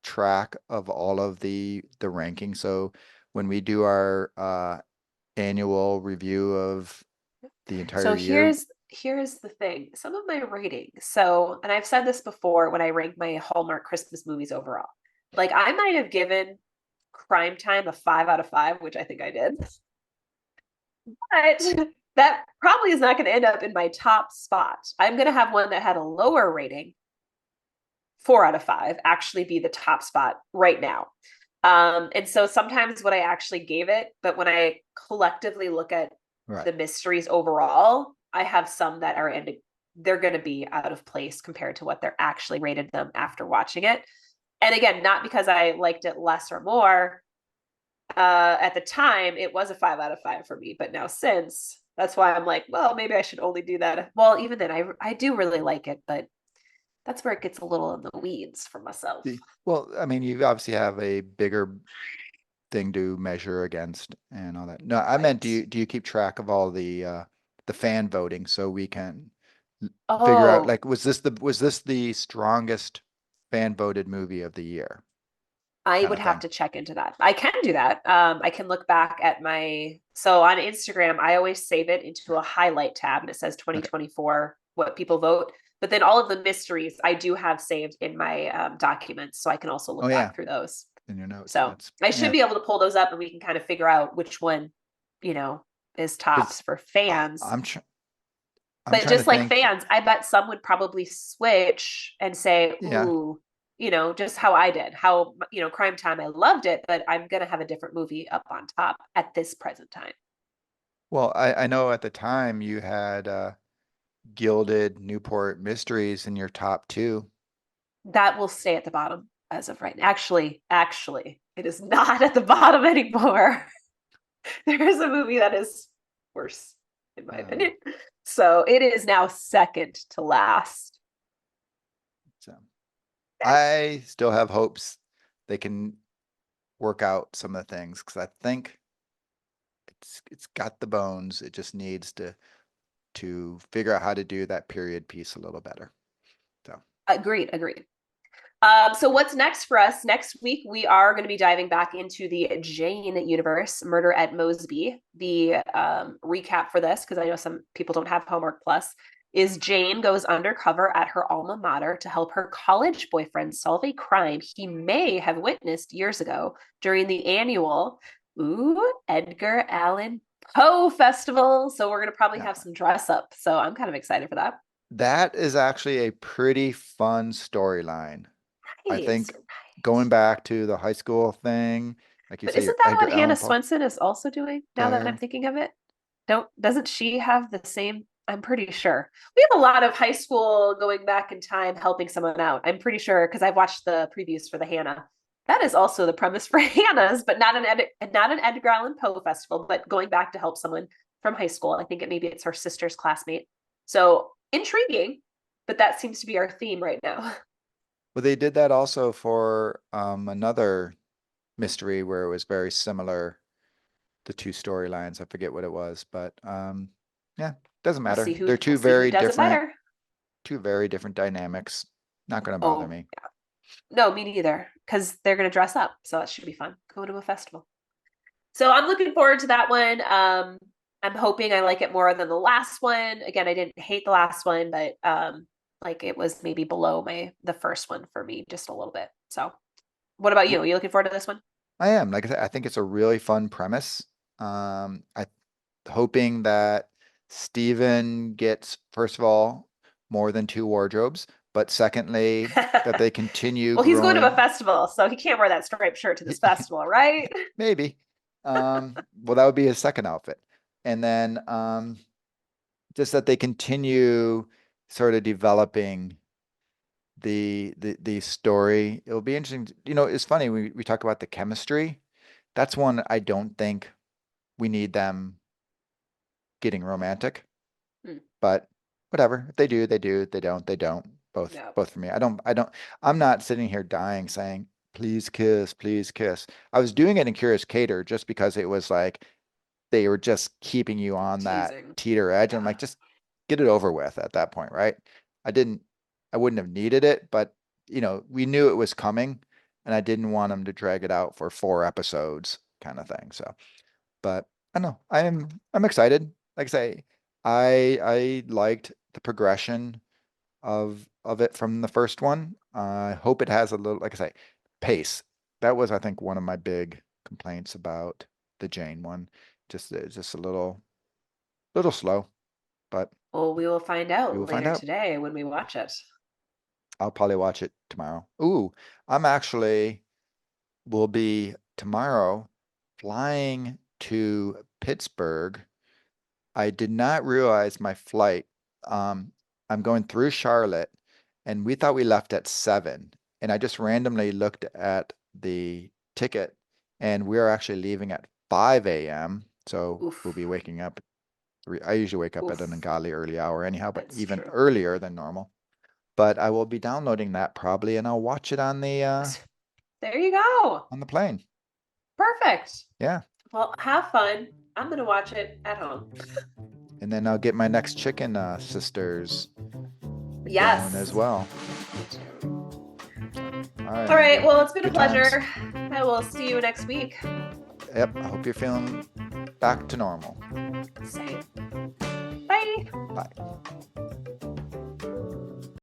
track of all of the rankings? So when we do our annual review of the entire year. So here's the thing. Some of my ratings. So, and I've said this before when I rank my Hallmark Christmas movies overall. Like I might have given Crime Time a 5 out of 5, which I think I did. But that probably is not going to end up in my top spot. I'm going to have one that had a lower rating, 4 out of 5, actually be the top spot right now. And so sometimes what I actually gave it, but when I collectively look at the mysteries overall, I have some that are they're going to be out of place compared to what they're actually rated them after watching it. And again, not because I liked it less or more. At the time, it was a 5 out of 5 for me, but now since, that's why I'm like, well, maybe I should only do that. Well, even then, I do really like it, but that's where it gets a little in the weeds for myself. Well, I mean, you obviously have a bigger thing to measure against and all that. No, I meant, do you keep track of all the the fan voting so we can figure out, Oh, like, was this the strongest fan voted movie of the year I kind would of have thing? to check into that. I can do that. I can look back at so on Instagram, I always save it into a highlight tab and it says Okay. 2024, what people vote. But then all of the mysteries I do have saved in my documents, so I can also Oh look yeah, back through those. in your notes. So That's I yeah. should be able to pull those up and we can kind of figure out which one, is tops Because for fans. I'm I'm But trying to just like think. fans, I bet some would probably switch and say, Yeah. ooh, just how I did, how, Crime Time, I loved it, but I'm going to have a different movie up on top at this present time. Well, I know at the time you had Gilded Newport Mysteries in your top two. That will stay at the bottom as of right now. Actually, it is not at the bottom anymore. There is a movie that is worse, in my opinion. So it is now second to last. So I still have hopes they can work out some of the things because I think it's got the bones. It just needs to figure out how to do that period piece a little better. So Agreed. So what's next for us? Next week, we are going to be diving back into the Jane universe, Murder at Mosby. The recap for this, because I know some people don't have Hallmark Plus, is Jane goes undercover at her alma mater to help her college boyfriend solve a crime he may have witnessed years ago during the annual Edgar Allan Poe Festival. So we're going to probably yeah, have some dress up. So I'm kind of excited for that. that is actually a pretty fun storyline. I Right. think going back to the high school thing, like you But say, isn't your that what Edgar Hannah Allan Poe Swenson is also doing now that I'm there. thinking of it? Doesn't she have the same? I'm pretty sure. We have a lot of high school going back in time helping someone out. I'm pretty sure because I've watched the previews for the Hannah. That is also the premise for Hannah's, but not an Edgar Allan Poe festival, but going back to help someone from high school. I think maybe it's her sister's classmate. So intriguing, but that seems to be our theme right now. Well, they did that also for another mystery where it was very similar, the two storylines. I forget what it was, but yeah, doesn't matter. They're We'll see who does it better. two very different dynamics. Not going to bother Oh, me. no, me neither, because they're going to dress up. So it should be fun. Go to a festival. So I'm looking forward to that one. I'm hoping I like it more than the last one. Again, I didn't hate the last one, but like it was maybe below the first one for me just a little bit. So what about you? Are you looking forward to this one? I am. Like I said, I think it's a really fun premise. I hoping that Steven gets, first of all, more than two wardrobes, but secondly, that they continue Well, he's going to a growing. festival, so he can't wear that striped shirt to this festival, right? Maybe. Well, that would be his second outfit. And then just that they continue sort of developing the story. It'll be interesting. It's funny, we talk about the chemistry. That's one I don't think we need them getting romantic. Hmm. But whatever. If they do, they do. If they don't, they don't. Both No. both for me. I'm not sitting here dying saying, please kiss, please kiss. I was doing it in Curious Cater just because it was like they were just keeping you on that Teasing. teeter edge. And I'm Yeah. like, just get it over with at that point, right? I wouldn't have needed it, but we knew it was coming and I didn't want them to drag it out for 4 episodes kind of thing. So, but I don't know. I'm excited. Like I say, I liked the progression of it from the first one. I hope it has a little, like I say, pace. That was, I think, one of my big complaints about the Jane one. Just a little slow, but Well, we will find we out will find later out. today when we watch it. I'll probably watch it tomorrow. Ooh, I'm actually will be tomorrow flying to Pittsburgh. I did not realize my flight. Um, I'm going through Charlotte, and we thought we left at 7. And I just randomly looked at the ticket, and we are actually leaving at 5 a.m. So we'll be Oof. waking up. I usually wake up at an Oof. ungodly early hour anyhow, but That's even true. earlier than normal. But I will be downloading that probably, and I'll watch it There you go. on the plane. Perfect. Yeah. Well, have fun. I'm going to watch it at home. And And then I'll get my next chicken sisters Yes. going as well. All right. Well, it's been a Good times. pleasure. I will see you next week. Yep. I hope you're feeling back to normal. Same. Bye. Bye.